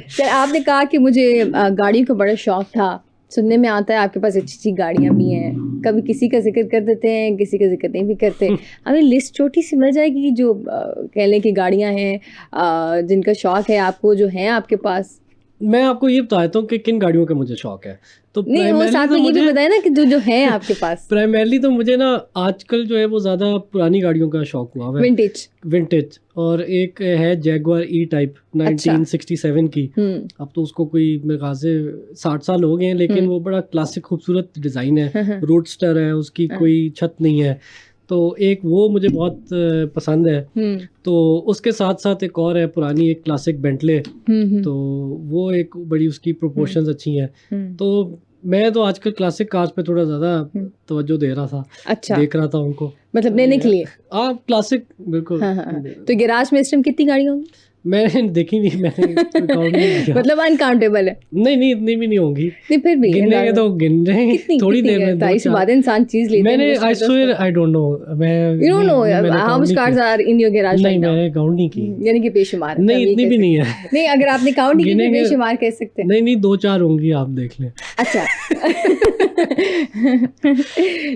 Sir आपने कहा कि मुझे गाड़ियों का बड़ा शौक था। सुनने में आता है आपके पास अच्छी गाड़ियाँ भी हैं, कभी किसी का जिक्र कर देते हैं, किसी का जिक्र नहीं भी करते। हमें लिस्ट छोटी सी मिल जाएगी जो कह लें कि गाड़ियाँ हैं जिनका शौक है आपको, जो हैं आपके पास। मैं आपको ये बताता हूँ कि किन गाड़ियों का मुझे शौक है। तो नहीं, वो साथ में ये भी बताया ना कि जो है आपके पास। प्राइमरली तो मुझे ना आजकल जो है वो ज़्यादा पुरानी गाड़ियों का शौक हुआ है, विंटेज। और एक है जैगुआर ई टाइप 1967 की। अब तो उसको कोई मेरे ख्याल से 60 साल हो गए हैं, लेकिन वो बड़ा क्लासिक खूबसूरत डिज़ाइन है। रोडस्टर है, उसकी कोई छत नहीं है। तो एक वो मुझे बहुत पसंद है। तो उसके साथ साथ एक और है पुरानी, एक क्लासिक बेंटले। तो वो एक बड़ी उसकी प्रोपोर्शंस अच्छी हैं। तो मैं तो आजकल क्लासिक कार्स पे थोड़ा ज़्यादा तवज्जो दे रहा था। अच्छा, देख रहा था उनको, मतलब लेने के लिए। आप क्लासिक बिल्कुल। तो गैराज में इस टाइम कितनी गाड़ियाँ होंगी? मैंने देखी नहीं, मैंने मतलब अनकाउंटेबल है। नहीं इतनी भी नहीं होंगी। नहीं फिर भी गिनने तो गिन रहे हैं थोड़ी देर में। तो इस बात इंसान चीज लेते हैं। मैंने I swear I don't know, मैं you don't know how much cars are in your garage right now? नहीं मैंने काउंट नहीं की। यानी कि बेशुमार। नहीं इतनी भी नहीं है। नहीं, अगर आपने काउंट नहीं की तो बेशुमार कह सकते हैं। नहीं 2-4 होंगी, आप देख लें। अच्छा।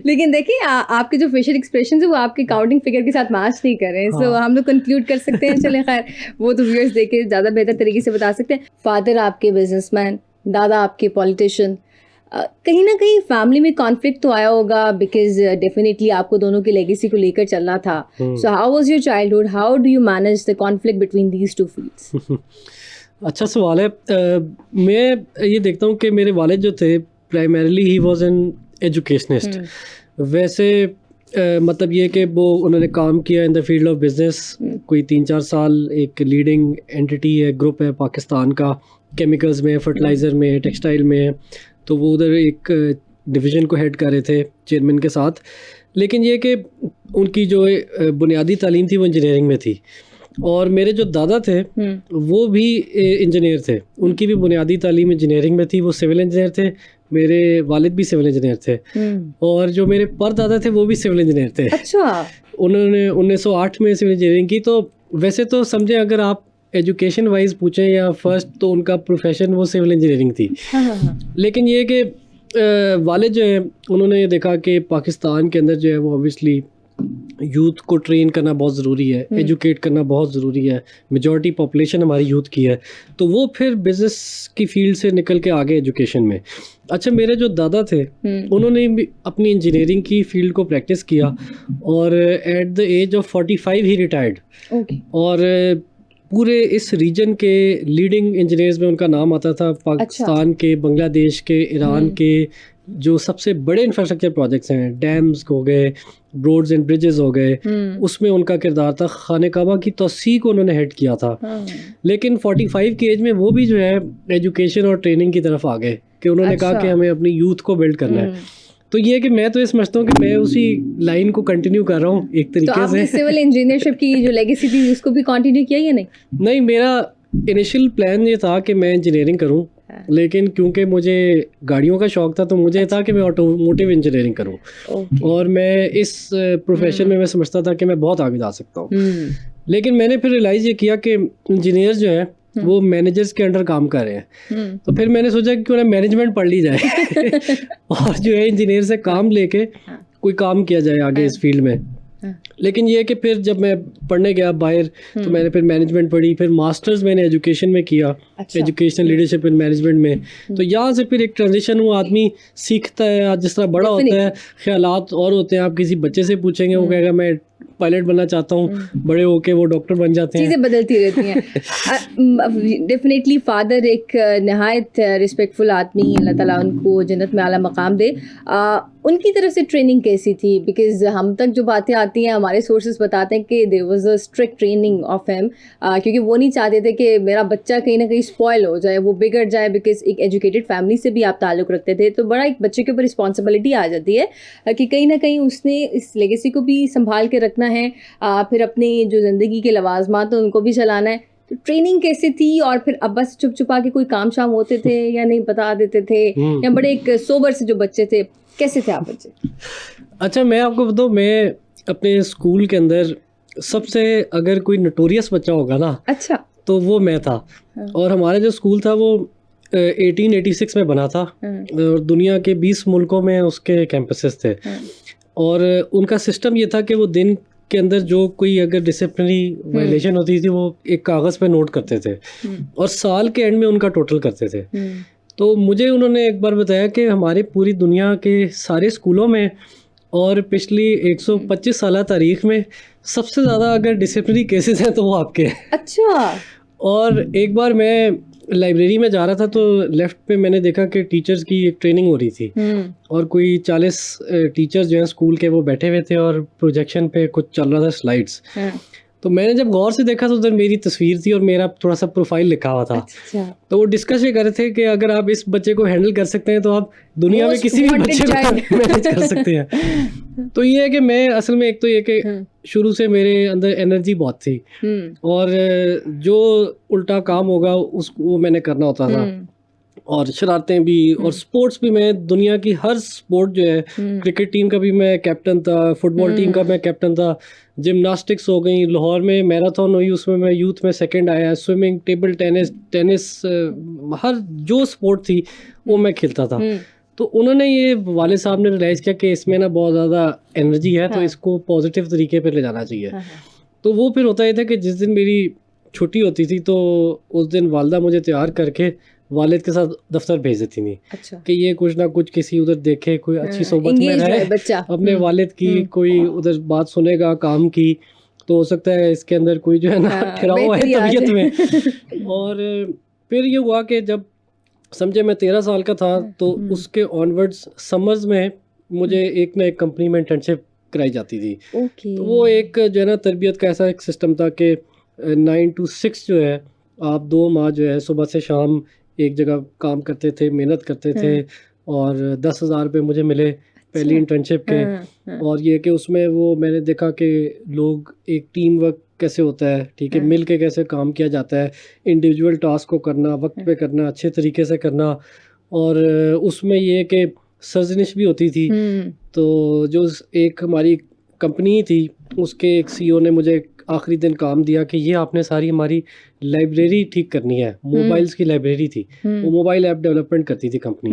लेकिन देखिए आपके जो फेशियल एक्सप्रेशन है वो आपके काउंटिंग फिगर के साथ मैच नहीं कर रहे हैं। सो हम लोग कंक्लूड कर सकते हैं। चले खैर, वो तो व्यूअर्स देखे ज़्यादा बेहतर तरीके से बता सकते हैं। फादर आपके बिजनेसमैन, दादा आपके पॉलिटिशियन, कहीं ना कहीं फैमिली में कॉन्फ्लिक्ट तो आया होगा, बिकॉज डेफिनेटली आपको दोनों की लेगेसी को लेकर चलना था। So how was your childhood, how do you manage the conflict between these two fields? अच्छा सवाल है। मैं ये देखता हूँ कि मेरे वालिद जो थे primarily he was an educationist. वैसे मतलब ये कि वो उन्होंने काम किया in the field of business कोई 3-4 साल। एक लीडिंग एंटिटी है, ग्रुप है पाकिस्तान का, केमिकल्स में, फर्टिलाइज़र में, टेक्सटाइल में। तो वो उधर एक डिवीज़न को हेड कर रहे थे चेयरमैन के साथ। लेकिन ये कि उनकी जो बुनियादी तालीम थी वो इंजीनियरिंग में थी। और मेरे जो दादा थे वो भी इंजीनियर थे, उनकी भी बुनियादी तालीम इंजीनियरिंग में थी, वो सिविल इंजीनियर थे। मेरे वालिद भी सिविल इंजीनियर थे। और जो मेरे परदादा थे वो भी सिविल इंजीनियर थे। अच्छा। उन्होंने 1908 में सिविल इंजीनियरिंग की। तो वैसे तो समझे अगर आप एजुकेशन वाइज पूछें या फर्स्ट, तो उनका प्रोफेशन वो सिविल इंजीनियरिंग थी। लेकिन ये कि वालिद जो है उन्होंने देखा कि पाकिस्तान के अंदर जो है वो ऑब्वियसली यूथ को ट्रेन करना बहुत ज़रूरी है, एजुकेट करना बहुत ज़रूरी है। मेजॉरिटी पॉपुलेशन हमारी यूथ की है। तो वो फिर बिज़नेस की फील्ड से निकल के आ गए एजुकेशन में। अच्छा, मेरे जो दादा थे उन्होंने भी अपनी इंजीनियरिंग की फील्ड को प्रैक्टिस किया और एट द एज ऑफ 45 ही रिटायर्ड। और पूरे इस रीजन के लीडिंग इंजीनियर्स में उनका नाम आता था। पाकिस्तान के, बांग्लादेश के, ईरान के जो सबसे बड़े इंफ्रास्ट्रक्चर प्रोजेक्ट्स हैं, डैम्स हो गए, रोड्स एंड ब्रिजेस हो गए, उसमें उनका किरदार था। खाने काबा की तोसी को उन्होंने हेड किया था। लेकिन 45 की एज में वो भी जो है एजुकेशन और ट्रेनिंग की तरफ आ गए कि उन्होंने कहा कि हमें अपनी यूथ को बिल्ड करना है। तो ये कि मैं तो ये समझता हूँ कि मैं उसी लाइन को कंटिन्यू कर रहा हूँ एक तरीके से। तो आपने सिविल इंजीनियरशिप की जो लेगेसी थी उसको भी कंटिन्यू किया या नहीं? नहीं, मेरा इनिशियल प्लान ये था कि मैं इंजीनियरिंग करूँ, लेकिन क्योंकि मुझे गाड़ियों का शौक था तो मुझे था कि मैं ऑटोमोटिव इंजीनियरिंग करूँ। और मैं इस प्रोफेशन में मैं समझता था कि मैं बहुत आगे जा सकता हूँ। लेकिन मैंने फिर रियलाइज़ ये किया कि इंजीनियर्स जो है वो मैनेजर्स के अंडर काम कर रहे हैं। तो फिर मैंने सोचा कि क्यों ना मैनेजमेंट पढ़ ली जाए और जो है इंजीनियर से काम लेके कोई काम किया जाए आगे इस फील्ड में। लेकिन ये कि फिर जब मैं पढ़ने गया बाहर तो मैंने फिर मैनेजमेंट पढ़ी, फिर मास्टर्स मैंने एजुकेशन में किया, एजुकेशनल लीडरशिप इन मैनेजमेंट में। तो यहाँ से फिर एक ट्रांजिशन हुआ, आदमी सीखता है, जिस तरह बड़ा होता है ख्यालात और होते हैं। आप किसी बच्चे से पूछेंगे वो कहेगा मैं पायलट बनना चाहता हूँ, बड़े होके वो डॉक्टर बन जाते हैं। चीज़ें बदलती रहती हैं। डेफिनेटली फादर एक नहायत रिस्पेक्टफुल आदमी, अल्लाह ताला उनको जन्नत में आला मकाम दे। उनकी तरफ से ट्रेनिंग कैसी थी? बिकॉज हम तक जो बातें आती हैं हमारे सोर्सेज बताते हैं कि there was a strict training of him, क्योंकि वो नहीं चाहते थे कि मेरा बच्चा कहीं ना कहीं स्पॉयल हो जाए, वो बिगड़ जाए। बिकॉज एक एजुकेटेड फैमिली से भी आप ताल्लुक़ रखते थे, तो बड़ा एक बच्चे के ऊपर रिस्पॉन्सिबिलिटी आ जाती है कि कहीं ना कहीं उसने इस लेगेसी को भी संभाल के रखना है, फिर अपनी जो ज़िंदगी के लवाजमात हैं उनको भी चलाना है। तो ट्रेनिंग कैसे थी? और फिर अब बस चुप छुपा के कोई काम शाम होते थे या नहीं बता देते थे, या बड़े एक सोबर से जो बच्चे थे, कैसे थे आप बच्चे? अच्छा, मैं आपको बताऊँ, मैं अपने स्कूल के अंदर सबसे अगर कोई नोटोरियस बच्चा होगा ना, अच्छा, तो वो मैं था। और हमारा जो स्कूल था वो 1886 में बना था और दुनिया के 20 मुल्कों में उसके कैंपसेस थे। और उनका सिस्टम ये था कि वो दिन के अंदर जो कोई अगर डिसिप्लिनरी वायलेशन होती थी वो एक कागज़ पे नोट करते थे और साल के एंड में उनका टोटल करते थे। तो मुझे उन्होंने एक बार बताया कि हमारे पूरी दुनिया के सारे स्कूलों में और पिछली 125 साल तारीख में सबसे ज़्यादा अगर डिसिप्लिनरी केसेस हैं तो वो आपके हैं। अच्छा। और एक बार मैं लाइब्रेरी में जा रहा था तो लेफ्ट पे मैंने देखा कि टीचर्स की एक ट्रेनिंग हो रही थी और कोई 40 टीचर्स जो हैं स्कूल के वो बैठे हुए थे और प्रोजेक्शन पे कुछ चल रहा था स्लाइड्स। तो मैंने जब गौर से देखा तो उधर मेरी तस्वीर थी और मेरा थोड़ा सा प्रोफाइल लिखा हुआ था। अच्छा। तो वो डिस्कस ये कर रहे थे कि अगर आप इस बच्चे को हैंडल कर सकते हैं तो आप दुनिया में किसी भी बच्चे को मैनेज कर सकते हैं। तो ये है कि मैं असल में एक तो ये कि शुरू से मेरे अंदर एनर्जी बहुत थी और जो उल्टा काम होगा उसको वो मैंने करना होता था और शरारतें भी और स्पोर्ट्स भी। मैं दुनिया की हर स्पोर्ट जो है, क्रिकेट टीम का भी मैं कैप्टन था, फुटबॉल टीम का मैं कैप्टन था, जिम्नास्टिक्स हो गई, लाहौर में मैराथन हुई उसमें मैं यूथ में सेकंड आया, स्विमिंग, टेबल टेनिस हर जो स्पोर्ट थी वो मैं खेलता था। तो उन्होंने ये वाले साहब ने रियलाइज़ किया कि इसमें ना बहुत ज़्यादा एनर्जी है तो इसको पॉजिटिव तरीके पे ले जाना चाहिए। तो वो फिर होता ये था कि जिस दिन मेरी छुट्टी होती थी तो उस दिन वालदा मुझे तैयार करके वालिद के साथ दफ्तर भेज देती थी। अच्छा। कि ये कुछ ना कुछ किसी उधर देखे, कोई अच्छी सोबत में रहे बच्चा अपने वालिद की, कोई उधर बात सुनेगा काम की, तो हो सकता है इसके अंदर कोई जो है ना ठहराव है तबीयत में। और फिर ये हुआ कि जब समझे मैं 13 साल का था तो उसके ऑनवर्ड्स समर्स में मुझे एक ना एक कंपनी में इंटर्नशिप कराई जाती थी। तो वो एक जो है ना तरबियत का ऐसा एक सिस्टम था कि 9 to 6 जो है आप 2 माह जो है सुबह से शाम एक जगह काम करते थे, मेहनत करते थे और 10,000 रुपये मुझे मिले पहली इंटर्नशिप के। और ये कि उसमें वो मैंने देखा कि लोग एक टीम वर्क कैसे होता है, ठीक है, मिल के कैसे काम किया जाता है, इंडिविजुअल टास्क को करना, वक्त पे करना, अच्छे तरीके से करना। और उसमें ये कि सर्जनिश भी होती थी। तो जो एक हमारी कंपनी थी उसके एक CEO ने मुझे आखिरी दिन काम दिया कि ये आपने सारी हमारी लाइब्रेरी ठीक करनी है। मोबाइल्स की लाइब्रेरी थी, वो मोबाइल ऐप डेवलपमेंट करती थी कंपनी।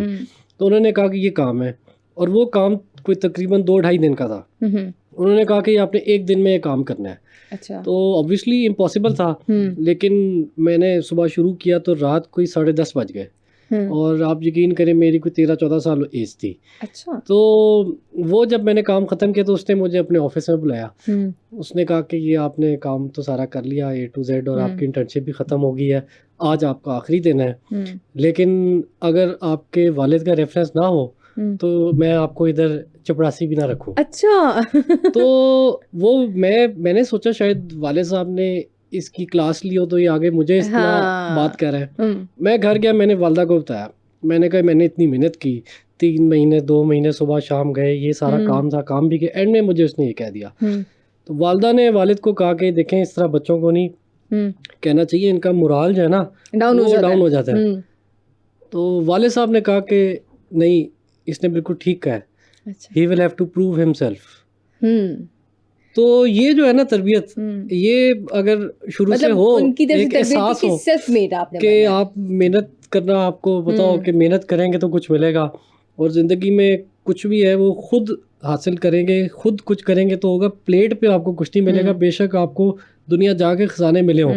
तो उन्होंने कहा कि ये काम है और वो काम कोई तकरीबन 2-2.5 दिन का था। उन्होंने कहा कि आपने एक दिन में ये काम करना है। अच्छा। तो ऑब्वियसली इम्पॉसिबल था, लेकिन मैंने सुबह शुरू किया तो रात कोई 10:30 बज गए और आप यकीन करें मेरी कोई 13-14 साल एज थी। अच्छा। तो वो जब मैंने काम ख़त्म किया तो उसने मुझे अपने ऑफिस में बुलाया। उसने कहा कि ये आपने काम तो सारा कर लिया A to Z और आपकी इंटर्नशिप भी ख़त्म हो गई है, आज आपका आखिरी दिन है, लेकिन अगर आपके वालिद का रेफरेंस ना हो तो मैं आपको इधर चपरासी भी ना रखूं। अच्छा। तो वो मैंने सोचा शायद वालिद साहब ने इसकी क्लास ली हो तो ये आगे मुझे इस तरह बात कर रहा है। मैं घर गया, मैंने वालदा को बताया, मैंने कहा मैंने इतनी मेहनत की, 3 महीने 2 महीने सुबह शाम गए, ये सारा काम था, काम भी किया, एंड में मुझे उसने ये कह दिया। तो वालदा ने वालिद को कहा कि देखें इस तरह बच्चों को नहीं कहना चाहिए, इनका मोराल जो है ना डाउन हो जाता है। तो वालिद साहब ने कहा कि नहीं, इसने बिल्कुल ठीक कहा है, he will have to prove himself. तो ये जो है ना तरबियत, ये अगर शुरू से हो, एक एहसास हो कि आप मेहनत करना, आपको बताओ कि मेहनत करेंगे तो कुछ मिलेगा और ज़िंदगी में कुछ भी है वो खुद हासिल करेंगे, खुद कुछ करेंगे तो होगा। प्लेट पे आपको कुछ नहीं मिलेगा, बेशक आपको दुनिया जाके खजाने मिले हों,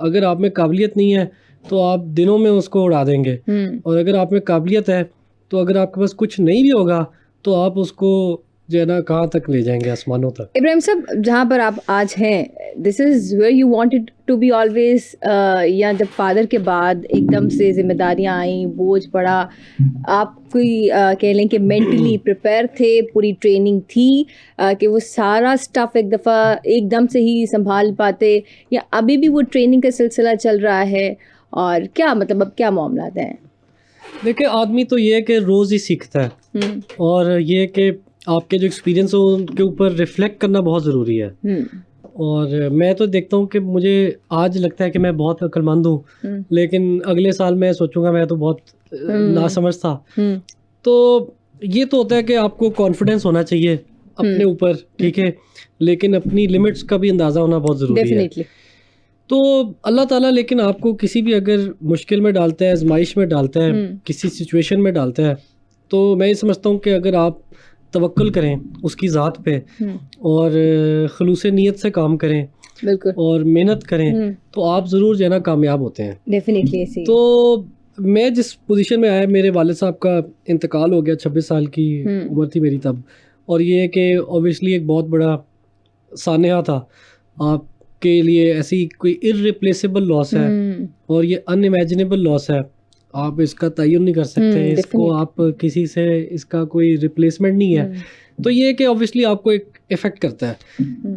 अगर आप में काबिलियत नहीं है तो आप दिनों में उसको उड़ा देंगे। और अगर आप में काबिलियत है तो अगर आपके पास कुछ नहीं भी होगा तो आप उसको जो है ना कहाँ तक ले जाएंगे, आसमानों तक। इब्राहिम साहब, जहाँ पर आप आज हैं, this is where you wanted to be always, या जब फादर के बाद एकदम से जिम्मेदारियाँ आई, बोझ पड़ा, आप कोई कह लें कि मेंटली प्रिपेयर थे, पूरी ट्रेनिंग थी कि वो सारा स्टफ़ एक दफ़ा एकदम से ही संभाल पाते, या अभी भी वो ट्रेनिंग का सिलसिला चल रहा है? और क्या मतलब अब क्या मामला हैं? देखिए, आदमी तो ये है कि रोज़ ही सीखता है और ये कि आपके जो एक्सपीरियंस हो उनके ऊपर रिफ्लेक्ट करना बहुत ज़रूरी है। और मैं तो देखता हूँ कि मुझे आज लगता है कि मैं बहुत अक्लमंद हूँ, लेकिन अगले साल मैं सोचूंगा मैं तो बहुत नासमझ था। तो ये तो होता है कि आपको कॉन्फिडेंस होना चाहिए अपने ऊपर, ठीक है, लेकिन अपनी लिमिट्स का भी अंदाज़ा होना बहुत ज़रूरी है। तो अल्लाह ताला लेकिन आपको किसी भी अगर मुश्किल में डालता है, आजमाइश में डालता है, किसी सिचुएशन में डालता है, तो मैं ये समझता हूँ कि अगर आप तवक्कुल करें उसकी ज़ात पे और खलूस नीयत से काम करें बिल्कुल और मेहनत करें तो आप ज़रूर जो है ना कामयाब होते हैं। डेफिनेटली ऐसे तो मैं जिस पोजीशन में आया, मेरे वालिद साहब का इंतकाल हो गया, 26 साल की उम्र थी मेरी तब, और ये है कि ऑब्वियसली एक बहुत बड़ा सानहा था आपके लिए, ऐसी कोई इररिप्लेसेबल लॉस है और ये अनइमेजिनेबल लॉस है, आप इसका तयन नहीं कर सकते, इसको आप किसी से, इसका कोई रिप्लेसमेंट नहीं है। तो ये है कि ऑब्वियसली आपको एक इफ़ेक्ट करता है।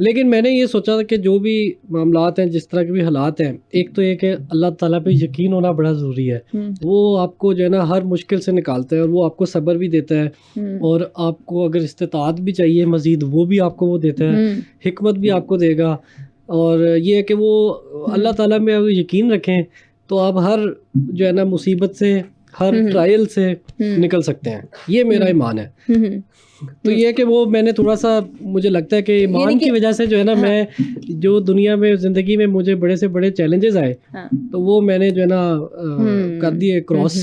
लेकिन मैंने ये सोचा था कि जो भी मामलात हैं, जिस तरह के भी हालात हैं, एक तो ये कि अल्लाह ताला पे यकीन होना बड़ा ज़रूरी है। वो आपको जो है ना हर मुश्किल से निकालता है और वो आपको सब्र भी देता है और आपको अगर इस्तिताअत भी चाहिए मज़ीद, वो भी आपको वो देता है, हिकमत भी आपको देगा। और ये है कि वो अल्लाह ताला में अगर यकीन रखें तो आप हर जो है ना मुसीबत से, हर ट्रायल से निकल सकते हैं। ये मेरा ईमान है। तो ये है कि वो मैंने थोड़ा सा, मुझे लगता है कि ईमान की वजह से जो है ना मैं जो दुनिया में, ज़िंदगी में मुझे बड़े से बड़े चैलेंजेस आए तो वो मैंने जो है ना कर दिए क्रॉस।